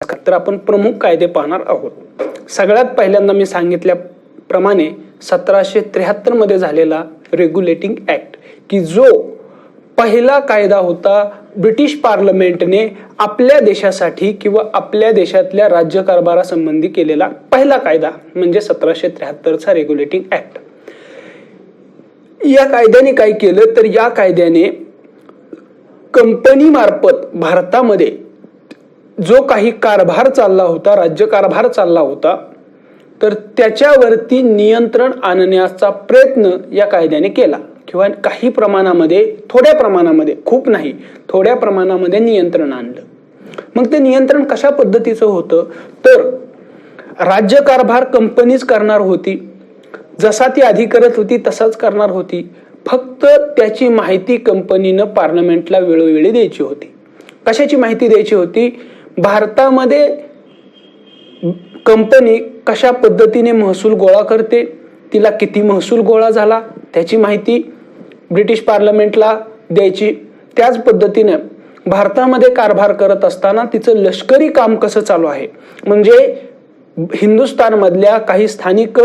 तर आपण प्रमुख कायदे पाहणार आहोत। सगळ्यात पहिल्यांदा मी सांगितल्याप्रमाणे 1773 मध्ये झालेला रेग्युलेटिंग ऍक्ट, की जो पहिला कायदा होता ब्रिटिश पार्लमेंटने आपल्या देशासाठी किंवा आपल्या देशातल्या राज्यकारभारासंबंधी केलेला पहिला कायदा म्हणजे 1773 चा रेग्युलेटिंग ऍक्ट। या कायद्याने काय केलं तर या कायद्याने कंपनी मार्फत भारतामध्ये जो काही कारभार चालला होता, राज्यकारभार चालला होता, तर त्याच्यावरती नियंत्रण आणण्याचा प्रयत्न या कायद्याने केला किंवा काही प्रमाणामध्ये, थोड्या प्रमाणामध्ये, खूप नाही, थोड्या प्रमाणामध्ये नियंत्रण आणलं। मग ते नियंत्रण कशा पद्धतीचं होतं तर राज्यकारभार कंपनीच करणार होती, जसा ती आधी करत होती तसाच करणार होती, फक्त त्याची माहिती कंपनीनं पार्लमेंटला वेळोवेळी द्यायची होती। कशाची माहिती द्यायची होती? भारतामध्ये कंपनी कशा पद्धतीने महसूल गोळा करते, तिला किती महसूल गोळा झाला त्याची माहिती ब्रिटिश पार्लमेंटला द्यायची। त्याच पद्धतीने भारतामध्ये कारभार करत असताना तिचं लष्करी काम कसं चालू आहे, म्हणजे हिंदुस्थानमधल्या काही स्थानिक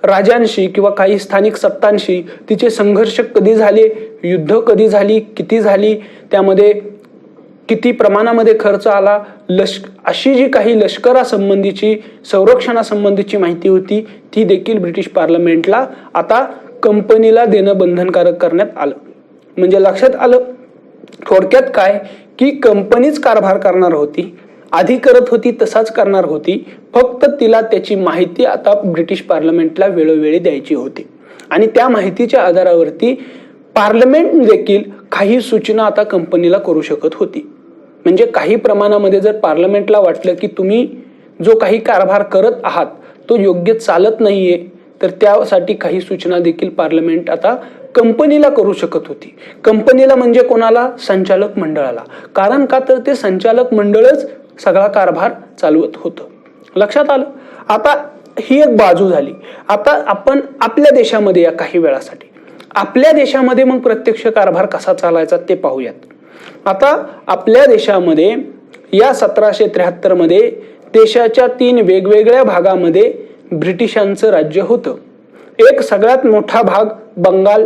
राजांशी किंवा काही स्थानिक सत्तांशी तिचे संघर्ष कधी झाले, युद्ध कधी झाली, किती झाली, त्यामध्ये किती प्रमाणामध्ये खर्च आला, अशी जी काही लष्करासंबंधीची, संरक्षणासंबंधीची माहिती होती ती देखील ब्रिटिश पार्लमेंटला आता कंपनीला देणं बंधनकारक करण्यात आलं। म्हणजे लक्षात आलं थोडक्यात काय की कंपनीच कारभार करणार होती, आधी करत होती तसाच करणार होती, फक्त तिला त्याची माहिती आता ब्रिटिश पार्लमेंटला वेळोवेळी द्यायची होती आणि त्या माहितीच्या आधारावरती पार्लमेंट देखील काही सूचना आता कंपनीला करू शकत होती। म्हणजे काही प्रमाणामध्ये जर पार्लमेंटला वाटलं की तुम्ही जो काही कारभार करत आहात तो योग्य चालत नाहीये, तर त्यासाठी काही सूचना देखील पार्लमेंट आता कंपनीला करू शकत होती। कंपनीला म्हणजे कोणाला? संचालक मंडळाला। कारण का तर ते संचालक मंडळच सगळा कारभार चालवत होतं। लक्षात आलं? आता ही एक बाजू झाली। आता आपण आपल्या देशामध्ये या काही वेळासाठी आपल्या देशामध्ये मग प्रत्यक्ष कारभार कसा चालायचा ते पाहूयात। आता आपल्या देशामध्ये या 1773 मध्ये देशाच्या 3 वेगवेगळ्या भागामध्ये ब्रिटिशांचं राज्य होतं। एक सगळ्यात मोठा भाग बंगाल,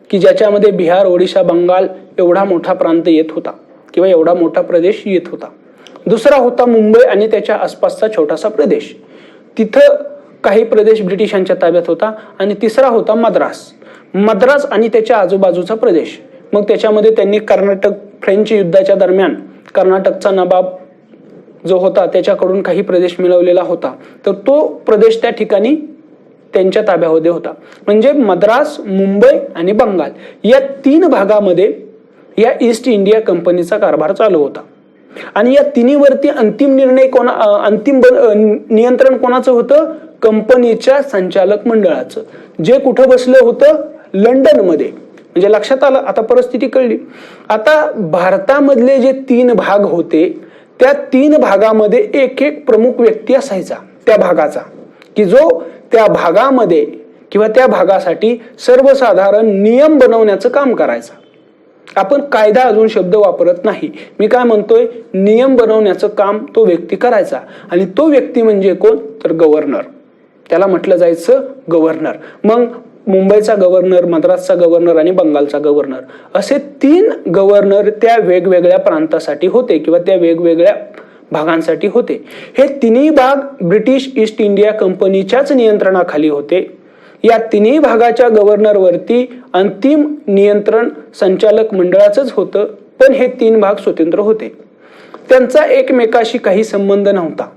की ज्याच्यामध्ये बिहार, ओडिशा, बंगाल एवढा मोठा प्रांत येत होता किंवा एवढा मोठा प्रदेश येत होता। दुसरा होता मुंबई आणि त्याच्या आसपासचा छोटासा प्रदेश, तिथं काही प्रदेश ब्रिटिशांच्या ताब्यात होता। आणि तिसरा होता मद्रास आणि त्याच्या आजूबाजूचा प्रदेश। मग त्याच्यामध्ये त्यांनी कर्नाटक, फ्रेंच युद्धाच्या दरम्यान कर्नाटकचा नवाब जो होता त्याच्याकडून काही प्रदेश मिळवलेला होता, तर तो प्रदेश त्या ठिकाणी त्यांच्या ताब्यामध्ये होता। म्हणजे मद्रास, मुंबई आणि बंगाल या 3 भागामध्ये या ईस्ट इंडिया कंपनीचा कारभार चालू होता। आणि या तिन्हीवरती अंतिम नियंत्रण कोणाचं होतं? कंपनीच्या संचालक मंडळाचं, जे कुठं बसलं होतं? लंडनमध्ये। म्हणजे लक्षात आलं? आता परिस्थिती कळली। आता भारतामधले जे 3 भाग होते त्या 3 भागामध्ये एक एक प्रमुख व्यक्ती असायचा त्या भागाचा, की जो त्या भागामध्ये किंवा त्या भागासाठी सर्वसाधारण नियम बनवण्याचं काम करायचा। आपण कायदा अजून शब्द वापरत नाही, मी काय म्हणतोय, नियम बनवण्याचं काम तो व्यक्ती करायचा। आणि तो व्यक्ती म्हणजे कोण तर गव्हर्नर, त्याला म्हटलं जायचं गव्हर्नर। मग मुंबईचा गव्हर्नर, मद्रासचा गव्हर्नर आणि बंगालचा गव्हर्नर असे 3 गव्हर्नर त्या वेगवेगळ्या प्रांतासाठी होते किंवा त्या वेगवेगळ्या भागांसाठी होते। हे तिन्ही भाग ब्रिटिश ईस्ट इंडिया कंपनीच्याच नियंत्रणाखाली होते। या तिन्ही भागाच्या गव्हर्नरवरती अंतिम नियंत्रण संचालक मंडळाचंच होतं, पण हे 3 भाग स्वतंत्र होते, त्यांचा एकमेकाशी काही संबंध नव्हता।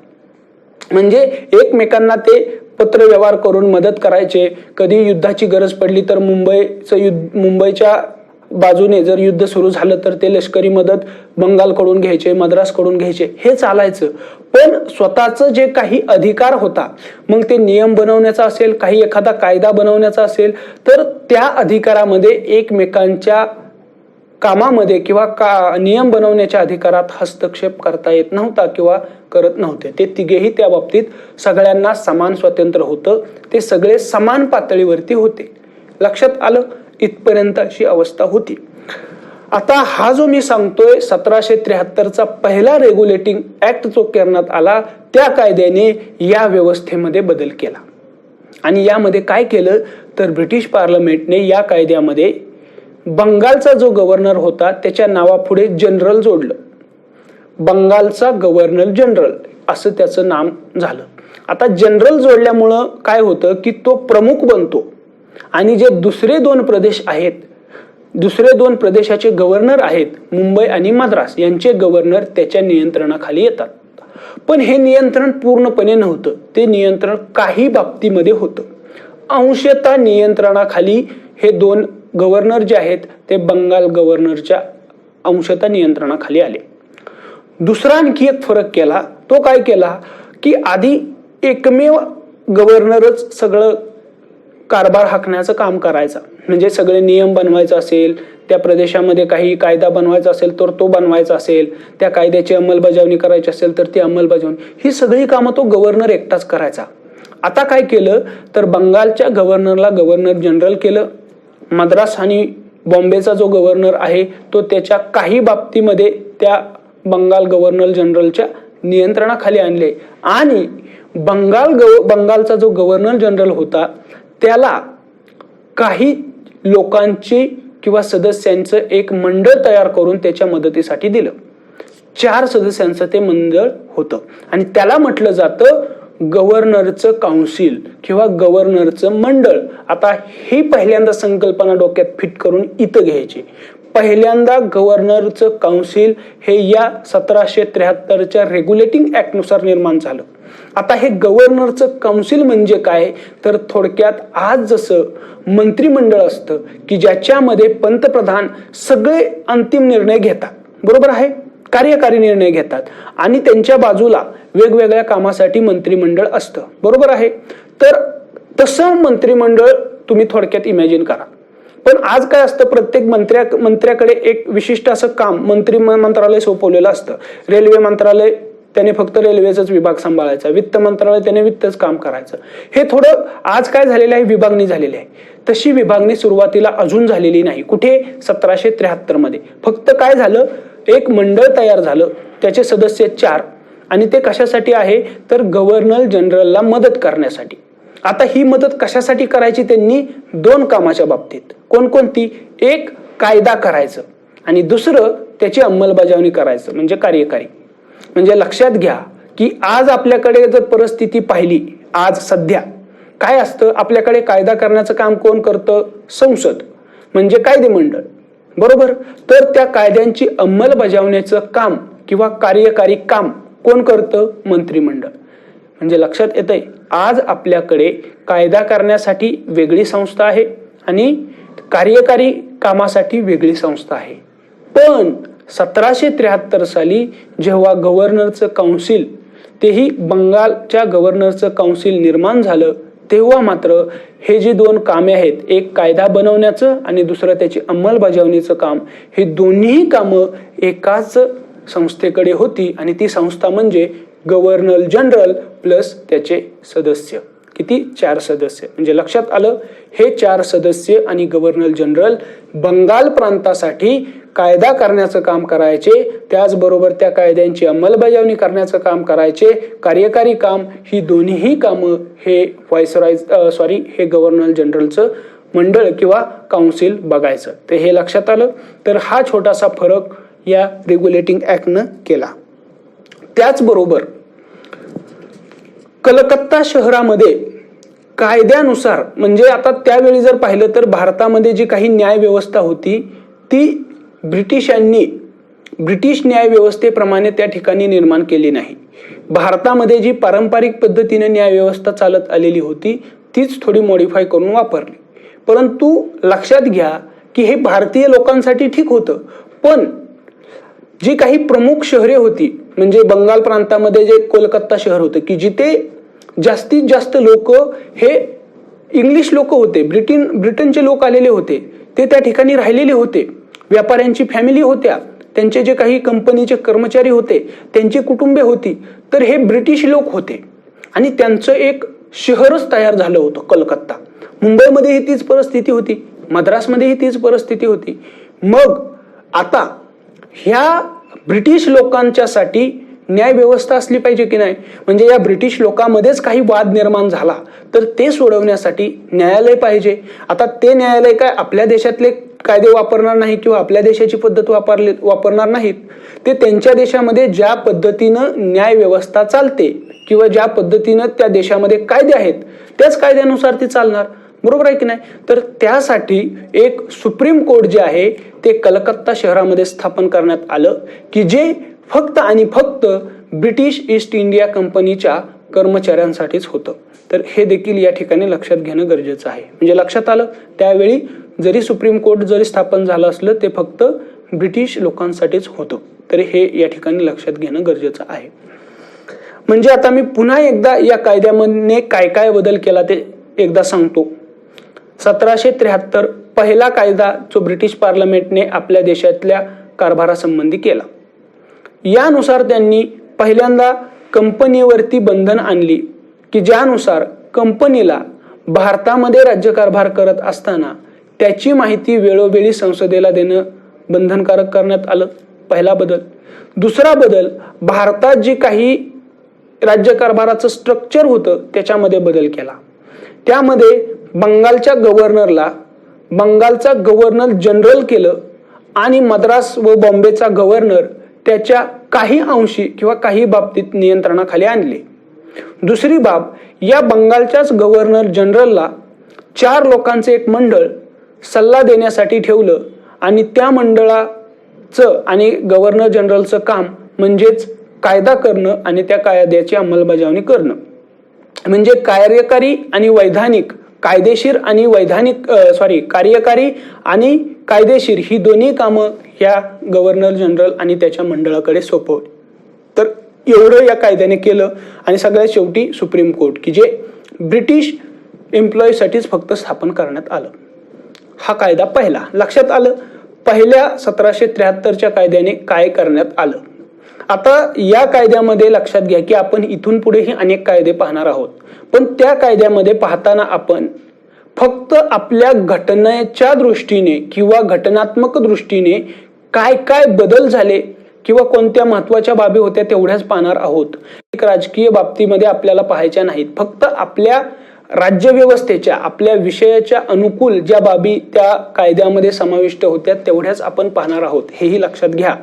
म्हणजे एकमेकांना ते पत्र व्यवहार करून मदत करायचे। कधी युद्धाची गरज पडली तर मुंबईच्या बाजूने जर युद्ध सुरू झालं तर ते लष्करी मदत बंगालकडून घ्यायचे, मद्रासकडून घ्यायचे, हे चालायचं। पण स्वतःचं जे काही अधिकार होता, मग ते नियम बनवण्याचा असेल, काही एखादा कायदा बनवण्याचा असेल, तर त्या अधिकारामध्ये एकमेकांच्या कामामध्ये किंवा नियम बनवण्याच्या अधिकारात हस्तक्षेप करता येत नव्हता किंवा करत नव्हते। ते तिघेही त्या बाबतीत सगळ्यांना समान स्वातंत्र्य होतं, ते सगळे समान पातळीवरती होते। लक्षात आलं? इथपर्यंत अशी अवस्था होती। आता हा जो मी सांगतोय 1773चा पहिला रेग्युलेटिंग ऍक्ट जो करण्यात आला, त्या कायद्याने या व्यवस्थेमध्ये बदल केला. आणि यामध्ये काय केलं तर ब्रिटिश पार्लमेंटने या कायद्यामध्ये बंगालचा जो गव्हर्नर होता त्याच्या नावापुढे जनरल जोडलं. बंगालचा गव्हर्नर जनरल असं त्याचं नाम झालं. आता जनरल जोडल्यामुळं काय होतं की तो प्रमुख बनतो आणि जे दुसरे दोन प्रदेश आहेत, दुसरे दोन प्रदेशाचे गव्हर्नर आहेत मुंबई आणि मद्रास, यांचे गव्हर्नर त्याच्या नियंत्रणाखाली येतात. पण हे नियंत्रण पूर्णपणे नव्हतं, ते नियंत्रण काही बाबतीमध्ये होतं. अंशतः नियंत्रणाखाली हे दोन गव्हर्नर जे आहेत ते बंगाल गव्हर्नरच्या अंशतः नियंत्रणाखाली आले. दुसरा आणखी एक फरक केला, तो काय केला की आधी एकमेव गव्हर्नरच सगळं कारभार हाकण्याचं काम करायचा. म्हणजे सगळे नियम बनवायचा असेल, त्या प्रदेशामध्ये काही कायदा बनवायचा असेल तर तो बनवायचा असेल, त्या कायद्याची अंमलबजावणी करायची असेल तर ती अंमलबजावणी, ही सगळी कामं तो गव्हर्नर एकटाच करायचा. आता काय केलं तर बंगालच्या गव्हर्नरला गव्हर्नर जनरल केलं. मद्रास आणि बॉम्बेचा जो गव्हर्नर आहे तो त्याच्या काही बाबतीमध्ये त्या बंगाल गव्हर्नर जनरलच्या नियंत्रणाखाली आणले. आणि बंगालचा जो गव्हर्नर जनरल होता त्याला काही लोकांची किंवा सदस्यांचं एक मंडळ तयार करून त्याच्या मदतीसाठी दिलं. 4 सदस्यांचं ते मंडळ होतं आणि त्याला म्हटलं जातं गव्हर्नरचं काउन्सिल किंवा गव्हर्नरचं मंडळ. आता ही पहिल्यांदा संकल्पना डोक्यात फिट करून इथं घ्यायची. पहिल्यांदा गव्हर्नरचं काउन्सिल हे या 1773च्या रेग्युलेटिंग ऍक्टनुसार निर्माण झालं. आता हे गव्हर्नरचं काउन्सिल म्हणजे काय तर थोडक्यात आज जसं मंत्रिमंडळ असतं की ज्याच्यामध्ये पंतप्रधान सगळे अंतिम निर्णय घेतात, बरोबर आहे, कार्यकारी निर्णय घेतात आणि त्यांच्या बाजूला वेगवेगळ्या कामासाठी मंत्रिमंडळ असतं, बरोबर आहे. तर तसं मंत्रिमंडळ तुम्ही थोडक्यात इमॅजिन करा. पण आज काय असतं, प्रत्येक मंत्र्याकडे एक विशिष्ट असं काम मंत्रालय सोपवलेलं असतं. रेल्वे मंत्रालय त्याने फक्त रेल्वेचाच विभाग सांभाळायचा, वित्त मंत्रालय त्याने वित्तच काम करायचं. हे थोडं आज काय झालेलं आहे, विभागणी झालेली आहे. तशी विभागणी सुरुवातीला अजून झालेली नाही. कुठे 1773 मध्ये फक्त काय झालं, एक मंडळ तयार झालं, त्याचे सदस्य 4 आणि ते कशासाठी आहे तर गव्हर्नर जनरलला मदत करण्यासाठी. आता ही मदत कशासाठी करायची त्यांनी, 2 कामाच्या बाबतीत. कोणकोणती, एक कायदा करायचं आणि दुसरं त्याची अंमलबजावणी करायचं म्हणजे कार्यकारी. म्हणजे लक्षात घ्या की आज आपल्याकडे जर परिस्थिती पाहिली, आज सध्या काय असतं, आपल्याकडे कायदा करण्याचं काम कोण करतं, संसद म्हणजे कायदेमंडळ, बरोबर. तर त्या कायद्यांची अंमलबजावणीचं काम किंवा कार्यकारी काम कोण करतं, मंत्रिमंडळ. म्हणजे लक्षात येतंय आज आपल्याकडे कायदा करण्यासाठी वेगळी संस्था आहे आणि कार्यकारी कामासाठी वेगळी संस्था आहे. पण 1773 साली जेव्हा गव्हर्नरचं काउन्सिल, तेही बंगालच्या गव्हर्नरचं काउन्सिल निर्माण झालं, तेव्हा मात्र हे जी 2 कामे आहेत, एक कायदा बनवण्याचं आणि दुसरं त्याची अंमलबजावणीचं काम, हे दोन्ही कामं एकाच संस्थेकडे होती आणि ती संस्था म्हणजे गव्हर्नर जनरल प्लस त्याचे सदस्य. किती, 4 सदस्य. म्हणजे लक्षात आलं, हे 4 सदस्य आणि गव्हर्नर जनरल बंगाल प्रांतासाठी कायदा करण्याचं काम करायचे, त्याचबरोबर त्या कायद्यांची अंमलबजावणी करण्याचं काम करायचे. कार्यकारी काम ही दोन्ही कामं हे हे गव्हर्नर जनरलचं मंडळ किंवा काउन्सिल बघायचं. तर हे लक्षात आलं. तर हा छोटासा फरक या रेग्युलेटिंग ऍक्टनं केला. त्याचबरोबर कलकत्ता शहरामध्ये कायद्यानुसार, म्हणजे आता त्यावेळी जर पाहिलं तर भारतामध्ये जी काही न्याय व्यवस्था होती ती ब्रिटिश न्याय व्यवस्थेप्रमाणे त्या ठिकाणी निर्माण केली नाही. भारतामध्ये जी पारंपरिक पद्धतीने न्याय व्यवस्था चालत आलेली होती तीच थोडी मॉडिफाय करून वापरली. परंतु लक्षात घ्या की हे भारतीय लोकांसाठी ठीक होतं, पण जी काही प्रमुख शहरे होती, म्हणजे बंगाल प्रांतामध्ये जे कोलकाता शहर होतं की जिथे जास्तीत जास्त लोक हे इंग्लिश लोक होते, ब्रिटनचे लोक आलेले होते, ते त्या ठिकाणी राहिलेले होते. व्यापाऱ्यांची फॅमिली होत्या, त्यांचे जे काही कंपनीचे कर्मचारी होते, त्यांची कुटुंबे होती, तर हे ब्रिटिश लोक होते आणि त्यांचं एक शहरच तयार झालं होतं कलकत्ता. मुंबईमध्येही तीच परिस्थिती होती, मद्रासमध्येही तीच परिस्थिती होती. मग आता ह्या ब्रिटिश लोकांच्यासाठी न्याय व्यवस्था असली पाहिजे की नाही, म्हणजे या ब्रिटिश लोकांमध्येच काही वाद निर्माण झाला तर ते सोडवण्यासाठी न्यायालय पाहिजे. आता ते न्यायालय काय आपल्या देशातले कायदे वापरणार नाही किंवा आपल्या देशाची पद्धत वापरणार नाहीत. ते त्यांच्या देशामध्ये ज्या पद्धतीनं न्याय व्यवस्था चालते किंवा ज्या पद्धतीनं त्या देशामध्ये कायदे आहेत त्याच कायद्यानुसार ती चालणार. बरोबर आहे की नाही. तर त्यासाठी एक सुप्रीम कोर्ट जे आहे ते कलकत्ता शहरामध्ये स्थापन करण्यात आलं की जे फक्त आणि फक्त ब्रिटिश ईस्ट इंडिया कंपनीच्या कर्मचाऱ्यांसाठीच होतं. तर हे देखील या ठिकाणी लक्षात घेणं गरजेचं आहे. म्हणजे लक्षात आलं त्यावेळी जरी सुप्रीम कोर्ट जरी स्थापन झालं असलं ते फक्त ब्रिटिश लोकांसाठीच होतं. तर हे या ठिकाणी लक्षात घेणं गरजेचं आहे. म्हणजे आता मी पुन्हा एकदा या कायद्यामध्ये काय काय बदल केला ते एकदा सांगतो. 1773 पहिला कायदा जो ब्रिटिश पार्लमेंटने आपल्या देशातल्या कारभारासंबंधी केला. यानुसार त्यांनी पहिल्यांदा कंपनीवरती बंधन आणली की ज्यानुसार कंपनीला भारतामध्ये राज्यकारभार करत असताना त्याची माहिती वेळोवेळी संसदेला देणं बंधनकारक करण्यात आलं. पहिला बदल. दुसरा बदल, भारतात जे काही राज्यकारभाराचं स्ट्रक्चर होतं त्याच्यामध्ये बदल केला. त्यामध्ये बंगालच्या गव्हर्नरला बंगालचा गव्हर्नर जनरल केलं आणि मद्रास व बॉम्बेचा गव्हर्नर त्याच्या काही अंशी किंवा काही बाबतीत नियंत्रणाखाली आणले. दुसरी बाब, या बंगालच्याच गव्हर्नर जनरलला 4 लोकांचे एक मंडळ सल्ला देण्यासाठी ठेवलं आणि त्या मंडळाचं आणि गव्हर्नर जनरलचं काम म्हणजेच कायदा करणं आणि त्या कायद्याची अंमलबजावणी करणं. म्हणजे कार्यकारी आणि वैधानिक, कायदेशीर आणि वैधानिक कार्यकारी आणि कायदेशीर ही दोन्ही कामं ह्या गव्हर्नर जनरल आणि त्याच्या मंडळाकडे सोपवली. तर एवढं या कायद्याने केलं आणि सगळ्यात शेवटी सुप्रीम कोर्ट की जे ब्रिटिश एम्प्लॉईसाठीच फक्त स्थापन करण्यात आलं. हा कायदा पहिला. लक्षात आलं पहिल्या 1773च्या कायद्याने काय करण्यात आलं. आता या कायद्यामध्ये लक्षात घ्या की आपण इथून पुढेही अनेक कायदे पाहणार आहोत, पण त्या कायद्यामध्ये पाहताना आपण फक्त आपल्या घटनेच्या दृष्टीने किंवा घटनात्मक दृष्टीने काय काय बदल झाले किंवा कोणत्या महत्वाच्या बाबी होत्या तेवढ्याच पाहणार आहोत. एक राजकीय बाबतीमध्ये आपल्याला पाहायच्या नाहीत. फक्त आपल्या राज्यव्यवस्थेच्या आपल्या विषयाच्या अनुकूल ज्या बाबी त्या कायद्यामध्ये समाविष्ट होत्या तेवढ्याच आपण पाहणार आहोत. हेही लक्षात घ्या.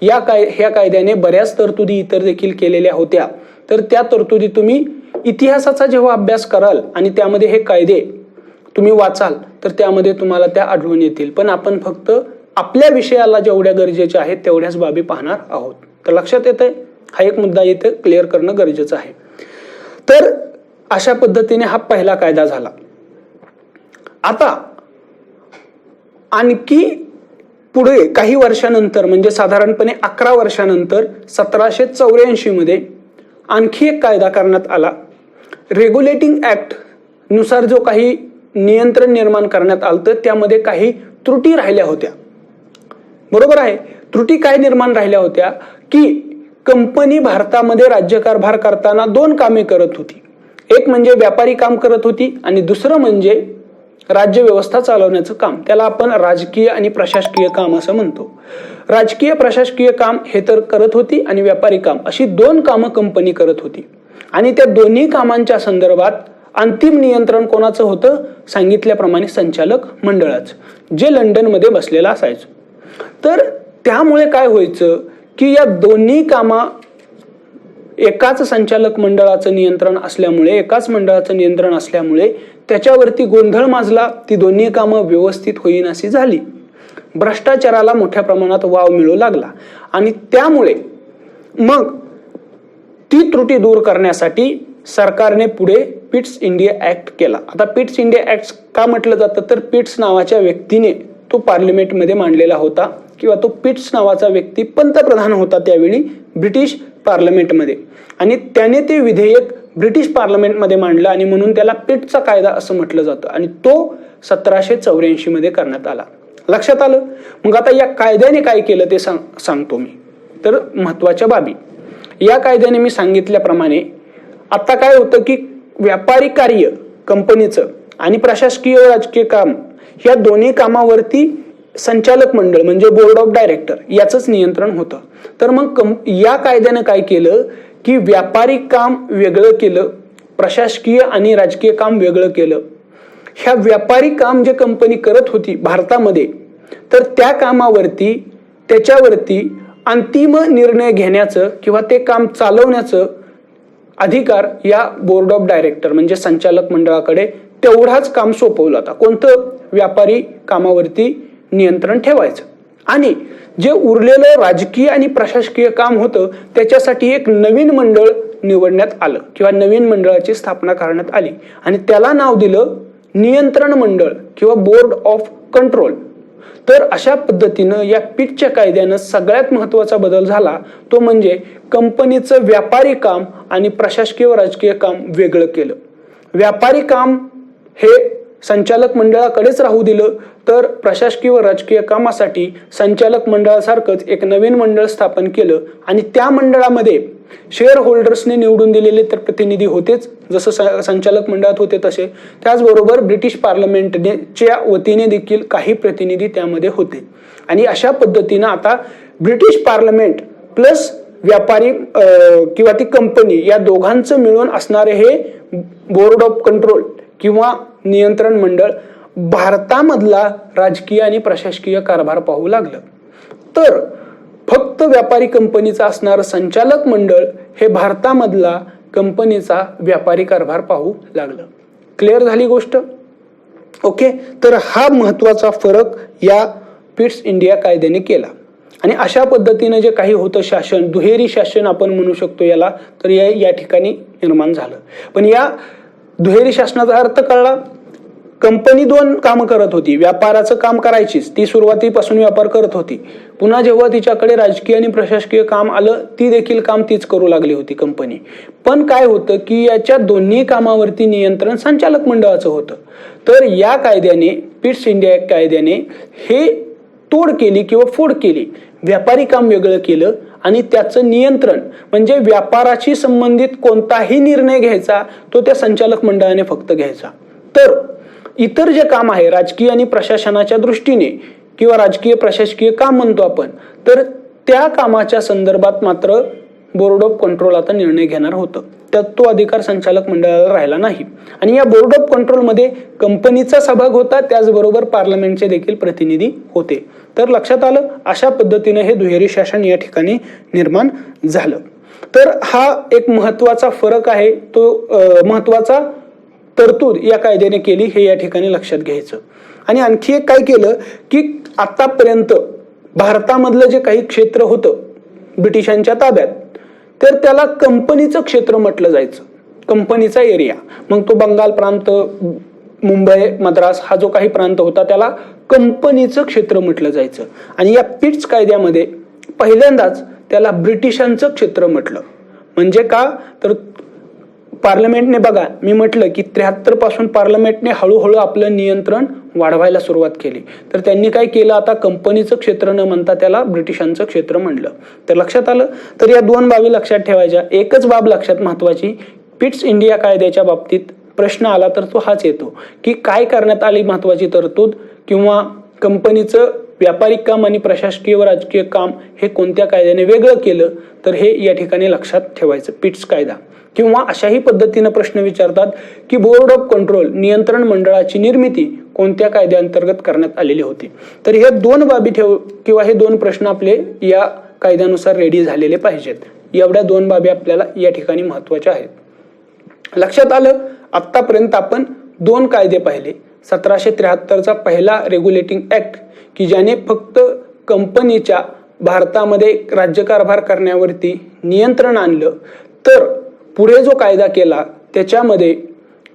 ह्या कायद्याने बऱ्याच तरतुदी इतर देखील केलेल्या होत्या. तर त्या तरतुदी तुम्ही इतिहासाचा जेव्हा अभ्यास कराल आणि त्यामध्ये हे कायदे तुम्ही वाचाल तर त्यामध्ये तुम्हाला त्या आढळून येतील. पण आपण फक्त आपल्या विषयाला जेवढ्या गरजेच्या आहेत तेवढ्याच बाबी पाहणार आहोत. तर लक्षात येतंय. हा एक मुद्दा इथे क्लिअर करणं गरजेचं आहे. तर अशा पद्धतीने हा पहिला कायदा झाला. आता आणखी पुढे काही वर्षानंतर म्हणजे साधारणपणे 11 वर्षानंतर 1784 मध्ये आणखी एक कायदा करण्यात आला. रेग्युलेटिंग ऍक्ट नुसार जो काही नियंत्रण निर्माण करण्यात आलं तर त्यामध्ये काही त्रुटी राहिल्या होत्या. बरोबर आहे. त्रुटी काय निर्माण राहिल्या होत्या की कंपनी भारतामध्ये राज्यकारभार करताना 2 कामे करत होती. एक म्हणजे व्यापारी काम करत होती आणि दुसरं म्हणजे राज्य व्यवस्था चालवण्याचं काम. त्याला आपण राजकीय आणि प्रशासकीय काम असं म्हणतो. राजकीय प्रशासकीय काम हे तर करत होती आणि व्यापारी काम अशी 2 कामं कंपनी करत होती. आणि त्या दोन्ही कामांच्या संदर्भात अंतिम नियंत्रण कोणाचं होतं? सांगितल्याप्रमाणे संचालक मंडळाचं, जे लंडनमध्ये बसलेलं असायचं. तर त्यामुळे काय व्हायचं की या दोन्ही कामा एकाच संचालक मंडळाचं नियंत्रण असल्यामुळे, एकाच मंडळाचं नियंत्रण असल्यामुळे त्याच्यावरती गोंधळ माजला. ती दोन्ही कामं व्यवस्थित होईनाशी झाली. भ्रष्टाचाराला मोठ्या प्रमाणात वाव मिळू लागला आणि त्यामुळे मग ती त्रुटी दूर करण्यासाठी सरकारने पुढे पिट्स इंडिया ऍक्ट केला. आता पिट्स इंडिया ऍक्ट का म्हटलं जातं तर पिट्स नावाच्या व्यक्तीने तो पार्लिमेंटमध्ये मांडलेला होता किंवा तो पिट्स नावाचा व्यक्ती पंतप्रधान होता त्यावेळी ब्रिटिश पार्लमेंटमध्ये आणि त्याने ते विधेयक ब्रिटिश पार्लमेंटमध्ये मांडलं आणि म्हणून त्याला पिट्सचा कायदा असं म्हटलं जातं आणि तो 1784 मध्ये करण्यात आला. लक्षात आलं. मग आता या कायद्याने काय केलं ते सांगतो मी. तर महत्वाच्या बाबी या कायद्याने मी सांगितल्याप्रमाणे आता काय होतं की व्यापारी कार्य कंपनीचं आणि प्रशासकीय राजकीय काम या दोन्ही कामावरती संचालक मंडळ म्हणजे बोर्ड ऑफ डायरेक्टर याचंच नियंत्रण होतं. तर मग या कायद्यानं काय केलं की व्यापारिक काम वेगळं केलं, प्रशासकीय आणि राजकीय काम वेगळं केलं. ह्या व्यापारिक काम जे कंपनी करत होती भारतामध्ये, तर त्या कामावरती त्याच्यावरती अंतिम निर्णय घेण्याचं किंवा ते काम चालवण्याचं अधिकार या बोर्ड ऑफ डायरेक्टर म्हणजे संचालक मंडळाकडे तेवढाच काम सोपवलं होता. कोणतं? व्यापारी कामावरती नियंत्रण ठेवायचं. आणि जे उरलेलं राजकीय आणि प्रशासकीय काम होतं त्याच्यासाठी एक नवीन मंडळ निवडण्यात आलं किंवा नवीन मंडळाची स्थापना करण्यात आली आणि त्याला नाव दिलं नियंत्रण मंडळ किंवा बोर्ड ऑफ कंट्रोल. तर अशा पद्धतीनं या पिटच्या कायद्यानं सगळ्यात महत्वाचा बदल झाला तो म्हणजे कंपनीचं व्यापारी काम आणि प्रशासकीय व राजकीय काम वेगळं केलं. व्यापारी काम हे संचालक मंडळाकडेच राहू दिलं, तर प्रशासकीय व राजकीय कामासाठी संचालक मंडळासारखंच एक नवीन मंडळ स्थापन केलं आणि त्या मंडळामध्ये शेअर होल्डर्सने निवडून दिलेले तर प्रतिनिधी होतेच, जसं संचालक मंडळात होते तसे. त्याचबरोबर ब्रिटिश पार्लमेंटच्या वतीने देखील काही प्रतिनिधी त्यामध्ये होते. आणि अशा पद्धतीनं आता ब्रिटिश पार्लमेंट प्लस व्यापारी किंवा ती कंपनी या दोघांचं मिळून असणारे हे बोर्ड ऑफ कंट्रोल किंवा नियंत्रण मंडळ भारतामधला राजकीय आणि प्रशासकीय कारभार पाहू लागलं. तर फक्त व्यापारी कंपनीचा असणारं संचालक मंडळ हे भारतामधला कंपनीचा व्यापारी कारभार पाहू लागलं. क्लिअर झाली गोष्ट? ओके. तर हा महत्वाचा फरक या पिट्स इंडिया कायद्याने केला. आणि अशा पद्धतीने जे काही होतं शासन, दुहेरी शासन आपण म्हणू शकतो याला, तर या ठिकाणी निर्माण झालं. पण या दुहेरी शासनाचा अर्थ कळला. कंपनी दोन कामं करत होती. व्यापाराचं काम करायचीच, ती सुरुवातीपासून व्यापार करत होती. पुन्हा जेव्हा तिच्याकडे राजकीय आणि प्रशासकीय काम आलं ती देखील काम तीच करू लागली होती कंपनी. पण काय होतं की याच्या दोन्ही कामावरती नियंत्रण संचालक मंडळाचं होतं. तर या कायद्याने, पिट्स इंडिया कायद्याने हे तोड केली किंवा फोड केली. व्यापारी काम वेगळं केलं आणि त्याचं नियंत्रण म्हणजे व्यापाराशी संबंधित कोणताही निर्णय घ्यायचा तो त्या संचालक मंडळाने फक्त घ्यायचा. तर इतर जे काम आहे राजकीय आणि प्रशासनाच्या दृष्टीने किंवा राजकीय प्रशासकीय काम म्हणतो आपण, तर त्या कामाच्या संदर्भात मात्र बोर्ड ऑफ कंट्रोल आता निर्णय घेणार होतं. त्यात तो अधिकार संचालक मंडळाला राहिला नाही. आणि या बोर्ड ऑफ कंट्रोलमध्ये कंपनीचा सहभाग होता, त्याचबरोबर पार्लमेंटचे देखील प्रतिनिधी होते. तर लक्षात आलं, अशा पद्धतीने हे दुहेरी शासन या ठिकाणी निर्माण झालं. तर हा एक महत्वाचा फरक आहे, तो महत्वाचा तरतूद या कायद्याने केली हे या ठिकाणी लक्षात घ्यायचं. आणि आणखी एक काय केलं की आतापर्यंत भारतामधलं जे काही क्षेत्र होतं ब्रिटिशांच्या ताब्यात, तर त्याला कंपनीचं क्षेत्र म्हटलं जायचं, कंपनीचा एरिया. मग तो बंगाल प्रांत, मुंबई, मद्रास हा जो काही प्रांत होता त्याला कंपनीचं क्षेत्र म्हटलं जायचं. आणि या पिट्स कायद्यामध्ये पहिल्यांदाच त्याला ब्रिटिशांचं क्षेत्र म्हटलं. म्हणजे का? तर पार्लमेंटने, बघा मी म्हटलं की 73 पासून पार्लमेंटने हळूहळू आपलं नियंत्रण वाढवायला सुरुवात केली. तर त्यांनी काय केलं, आता कंपनीचं क्षेत्र न म्हणता त्याला ब्रिटिशांचं क्षेत्र म्हणलं. तर लक्षात आलं. तर या दोन बाबी लक्षात ठेवायच्या. एकच बाब लक्षात महत्वाची, पिट्स इंडिया कायद्याच्या बाबतीत प्रश्न आला तर तो हाच येतो की काय करण्यात आली महत्वाची तरतूद, किंवा कंपनीचं व्यापारिक काम आणि प्रशासकीय व राजकीय काम हे कोणत्या कायद्याने वेगळं केलं. तर हे या ठिकाणी लक्षात ठेवायचं. पिट्स कायदा किंवा अशाही पद्धतीने प्रश्न विचारतात की बोर्ड ऑफ कंट्रोल नियंत्रण मंडळाची निर्मिती कोणत्या कायद्याअंतर्गत करण्यात आलेली होती. तर हे दोन बाबी किंवा हे दोन प्रश्न आपले या कायद्यानुसार रेडी झालेले पाहिजेत. एवढ्या दोन बाबी आपल्याला या ठिकाणी महत्वाच्या आहेत. लक्षात आलं. आतापर्यंत आपण दोन कायदे पाहिले. 1773चा पहिला रेग्युलेटिंग ऍक्ट की ज्याने फक्त कंपनीच्या भारतामध्ये राज्यकारभार करण्यावरती नियंत्रण आणलं. तर पुढे जो कायदा केला त्याच्यामध्ये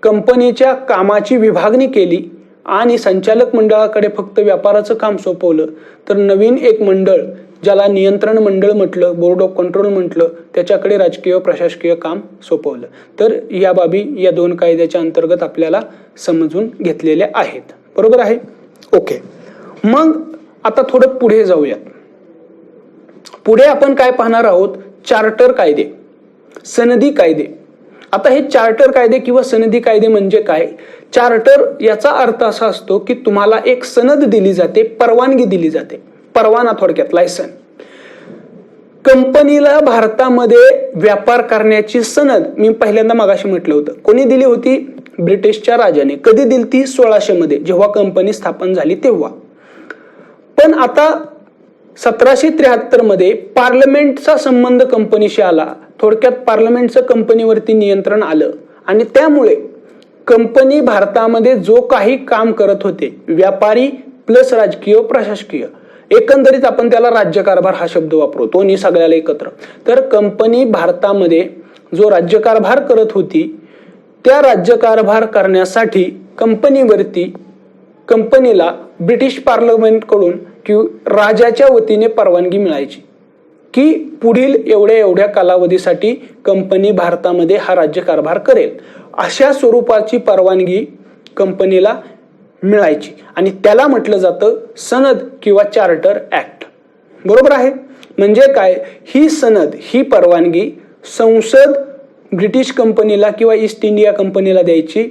कंपनीच्या कामाची विभागणी केली आणि संचालक मंडळाकडे फक्त व्यापाराचं काम सोपवलं. तर नवीन एक मंडळ ज्याला नियंत्रण मंडळ म्हटलं, बोर्ड ऑफ कंट्रोल म्हटलं, त्याच्याकडे राजकीय व प्रशासकीय काम सोपवलं. तर या बाबी या दोन कायद्याच्या अंतर्गत आपल्याला समजून घेतलेल्या आहेत. बरोबर आहे? ओके. मग आता थोडं पुढे जाऊयात. पुढे आपण काय पाहणार आहोत, चार्टर कायदे, सनदी कायदे. आता हे चार्टर कायदे किंवा सनदी कायदे म्हणजे काय? चार्टर याचा अर्थ असा असतो की तुम्हाला एक सनद दिली जाते, परवानगी दिली जाते, परवाना, थोडक्यात लायसन. कंपनीला भारतामध्ये व्यापार करण्याची सनद मी पहिल्यांदा मगाशी म्हटलं होतं, कोणी दिली होती? ब्रिटिशच्या राजाने. कधी दिली ती? 1600 मध्ये, जेव्हा कंपनी स्थापन झाली तेव्हा. पण आता 1773 मध्ये पार्लमेंटचा संबंध कंपनीशी आला. थोडक्यात पार्लमेंटचं कंपनीवरती नियंत्रण आलं आणि त्यामुळे कंपनी भारतामध्ये जो काही काम करत होते, व्यापारी प्लस राजकीय प्रशासकीय, एकंदरीत आपण त्याला राज्यकारभार हा शब्द वापरतो, दोन्ही सगळ्याला एकत्र. तर कंपनी भारतामध्ये जो राज्यकारभार करत होती, त्या राज्यकारभार करण्यासाठी कंपनीला ब्रिटिश पार्लमेंटकडून किंवा राजाच्या वतीने परवानगी मिळायची की पुढील एवढ्या कालावधीसाठी कंपनी भारतामध्ये हा राज्यकारभार करेल. अशा स्वरूपाची परवानगी कंपनीला मिळायची आणि त्याला म्हटलं जातं सनद किंवा चार्टर ऍक्ट. बरोबर आहे? म्हणजे काय? ही सनद, ही परवानगी संसद ब्रिटिश कंपनीला किंवा ईस्ट इंडिया कंपनीला द्यायची.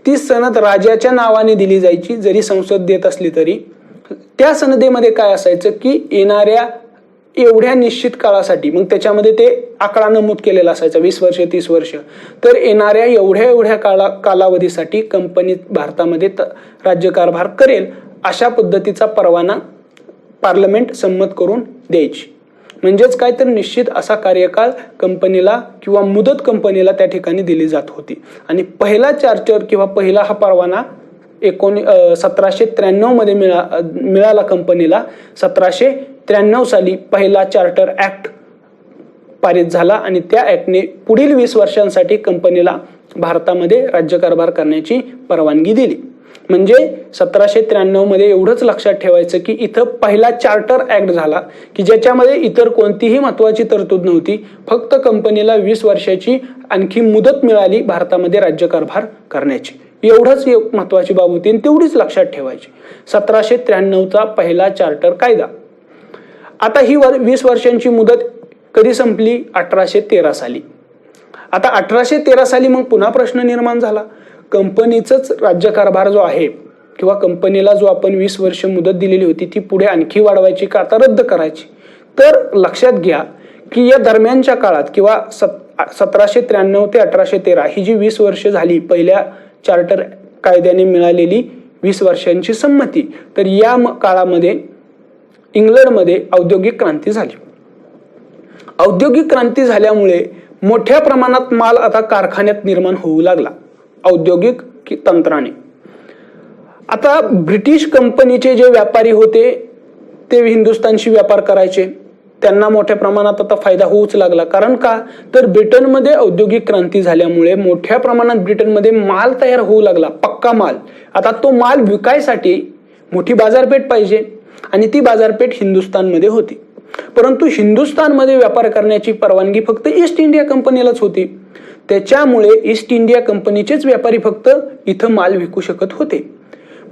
ती सनद राजाच्या नावाने दिली जायची, जरी संसद देत असली तरी. त्या सनदेमध्ये काय असायचं की येणाऱ्या एवढ्या निश्चित काळासाठी, मग त्याच्यामध्ये ते आकडा नमूद केलेला असायचा, 20 वर्ष 30 वर्ष, तर येणाऱ्या एवढ्या कालावधीसाठी कंपनी भारतामध्ये राज्यकारभार करेल अशा पद्धतीचा परवाना पार्लमेंट संमत करून द्यायची. म्हणजेच काय तर निश्चित असा कार्यकाळ कंपनीला किंवा मुदत कंपनीला त्या ठिकाणी दिली जात होती. आणि पहिला चार्टर किंवा पहिला हा परवाना 1793 मध्ये मिळाला कंपनीला. 1793 साली पहिला चार्टर ऍक्ट पारित झाला आणि त्या ऍक्टने पुढील 20 वर्षांसाठी कंपनीला भारतामध्ये राज्यकारभार करण्याची परवानगी दिली. म्हणजे 1793 मध्ये एवढंच लक्षात ठेवायचं की इथं पहिला चार्टर ऍक्ट झाला की ज्याच्यामध्ये इतर कोणतीही महत्वाची तरतूद नव्हती, फक्त कंपनीला 20 वर्षाची आणखी मुदत मिळाली भारतामध्ये राज्यकारभार करण्याची. एवढंच एक महत्वाची बाब होती आणि तेवढीच लक्षात ठेवायची. 1793चा पहिला चार्टर कायदा. आता ही 20 वर्षांची मुदत कधी संपली? 1813 साली. आता 1813 साली मग पुन्हा प्रश्न निर्माण झाला, कंपनीचाच राज्यकारभार जो आहे किंवा कंपनीला जो आपण 20 वर्ष मुदत दिलेली होती ती पुढे आणखी वाढवायची का आता रद्द करायची? तर लक्षात घ्या की या दरम्यानच्या काळात किंवा 1793 ते 1813 ही जी 20 वर्ष झाली पहिल्या चार्टर कायद्याने मिळालेली 20 वर्षांची संमती, तर या काळामध्ये इंग्लंडमध्ये औद्योगिक क्रांती झाली. औद्योगिक क्रांती झाल्यामुळे मोठ्या प्रमाणात माल आता कारखान्यात निर्माण होऊ लागला औद्योगिक तंत्राने. आता ब्रिटिश कंपनीचे जे व्यापारी होते ते हिंदुस्थानशी व्यापार करायचे, त्यांना मोठ्या प्रमाणात आता फायदा होऊच लागला. कारण का? तर ब्रिटनमध्ये औद्योगिक क्रांती झाल्यामुळे मोठ्या प्रमाणात ब्रिटनमध्ये माल तयार होऊ लागला, पक्का माल. आता तो माल विकायसाठी मोठी बाजारपेठ पाहिजे आणि ती बाजारपेठ हिंदुस्थानमध्ये होती. परंतु हिंदुस्थानमध्ये व्यापार करण्याची परवानगी फक्त ईस्ट इंडिया कंपनीलाच होती. त्याच्यामुळे ईस्ट इंडिया कंपनीचेच व्यापारी फक्त इथं माल विकू शकत होते.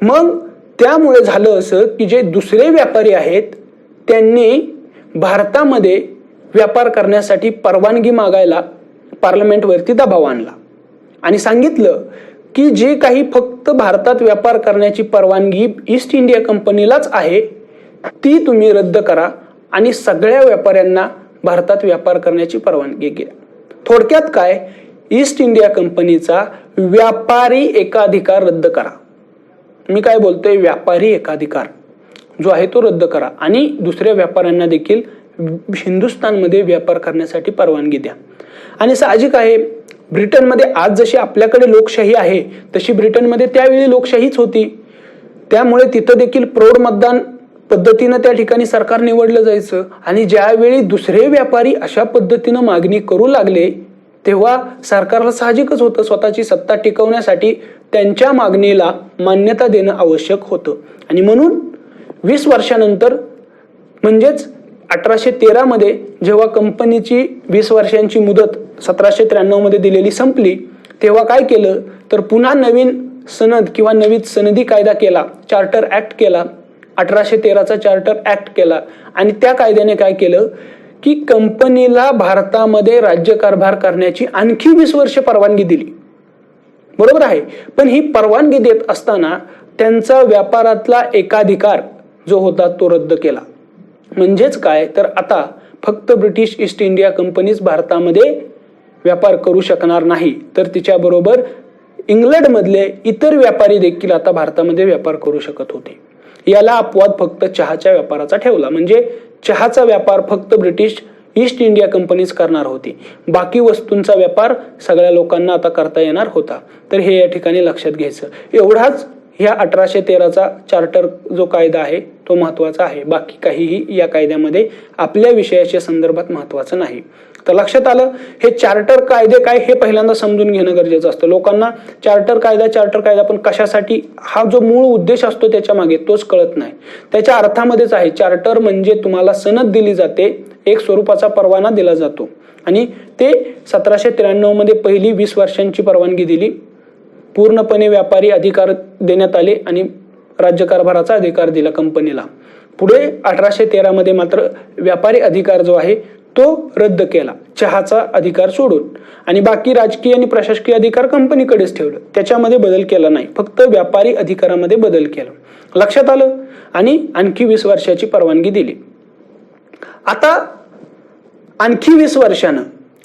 मग त्यामुळे झालं असं की जे दुसरे व्यापारी आहेत त्यांनी भारतामध्ये व्यापार करण्यासाठी परवानगी मागायला पार्लमेंटवरती दबाव आणला आणि सांगितलं की जे काही फक्त भारतात व्यापार करण्याची परवानगी ईस्ट इंडिया कंपनीलाच आहे ती तुम्ही रद्द करा आणि सगळ्या व्यापाऱ्यांना भारतात व्यापार करण्याची परवानगी घ्या. थोडक्यात काय? ईस्ट इंडिया कंपनीचा व्यापारी एकाधिकार रद्द करा. मी काय बोलतोय? व्यापारी एकाधिकार जो आहे तो रद्द करा आणि दुसऱ्या व्यापाऱ्यांना देखील हिंदुस्थानमध्ये व्यापार करण्यासाठी परवानगी द्या. आणि साहजिक आहे, ब्रिटनमध्ये आज जशी आपल्याकडे लोकशाही आहे तशी ब्रिटनमध्ये त्यावेळी लोकशाहीच होती. त्यामुळे तिथं देखील प्रौढ मतदान पद्धतीनं त्या ठिकाणी सरकार निवडलं जायचं. आणि ज्यावेळी दुसरे व्यापारी अशा पद्धतीनं मागणी करू लागले तेव्हा सरकारला साहजिकच होतं स्वतःची सत्ता टिकवण्यासाठी त्यांच्या मागणीला मान्यता देणं आवश्यक होतं. आणि म्हणून 20 वर्षानंतर म्हणजेच 1813 मध्ये जेव्हा कंपनीची 20 वर्षांची मुदत 1793 मध्ये दिलेली संपली तेव्हा काय केलं तर पुन्हा नवीन सनद किंवा नवीन सनदी कायदा केला, चार्टर ऍक्ट केला. 1813चा चार्टर ऍक्ट केला आणि त्या कायद्याने काय केलं की कंपनीला भारतामध्ये राज्यकारभार करण्याची आणखी 20 वर्ष परवानगी दिली. बरोबर आहे, पण ही परवानगी देत असताना त्यांचा व्यापारातला एकाधिकार जो होता तो रद्द केला. म्हणजेच काय तर आता फक्त ब्रिटिश ईस्ट इंडिया कंपनीच भारतामध्ये व्यापार करू शकणार नाही, तर तिच्याबरोबर इंग्लंडमधले इतर व्यापारी देखील आता भारतामध्ये व्यापार करू शकत होते. याला अपवाद फक्त चहाच्या व्यापाराचा ठेवला. म्हणजे चहाचा व्यापार फक्त ब्रिटिश ईस्ट इंडिया कंपनीच करणार होती. बाकी वस्तूंचा व्यापार सगळ्या लोकांना आता करता येणार होता. तर हे या ठिकाणी लक्षात घ्यायचं. एवढाच ह्या 1813चा चार्टर जो कायदा आहे तो महत्वाचा आहे. बाकी काहीही या कायद्यामध्ये आपल्या विषयाच्या संदर्भात महत्वाचं नाही. तर लक्षात आलं, हे चार्टर कायदे काय हे पहिल्यांदा समजून घेणं गरजेचं असतं. लोकांना चार्टर कायदा पण कशासाठी, हा जो मूळ उद्देश असतो त्याच्या मागे तोच कळत नाही. त्याच्या अर्थामध्येच आहे. चार्टर म्हणजे तुम्हाला सनद दिली जाते, एक स्वरूपाचा परवाना दिला जातो आणि ते 1793 मध्ये पहिली 20 वर्षांची परवानगी दिली. पूर्णपणे व्यापारी अधिकार देण्यात आले आणि राज्यकारभाराचा अधिकार दिला कंपनीला. पुढे 1813 मध्ये मात्र व्यापारी अधिकार जो आहे तो रद्द केला, चहाचा अधिकार सोडून, आणि बाकी राजकीय आणि प्रशासकीय अधिकार कंपनीकडेच ठेवलं. त्याच्यामध्ये बदल केला नाही, फक्त व्यापारी अधिकारामध्ये बदल केला. लक्षात आलं. आणि आणखी 20 वर्षाची परवानगी दिली. आता आणखी 20 वर्षानं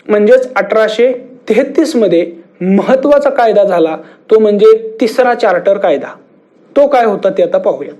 म्हणजेच 1833 मध्ये महत्वाचा कायदा झाला, तो म्हणजे तिसरा चार्टर कायदा. तो काय होता ते आता पाहूया.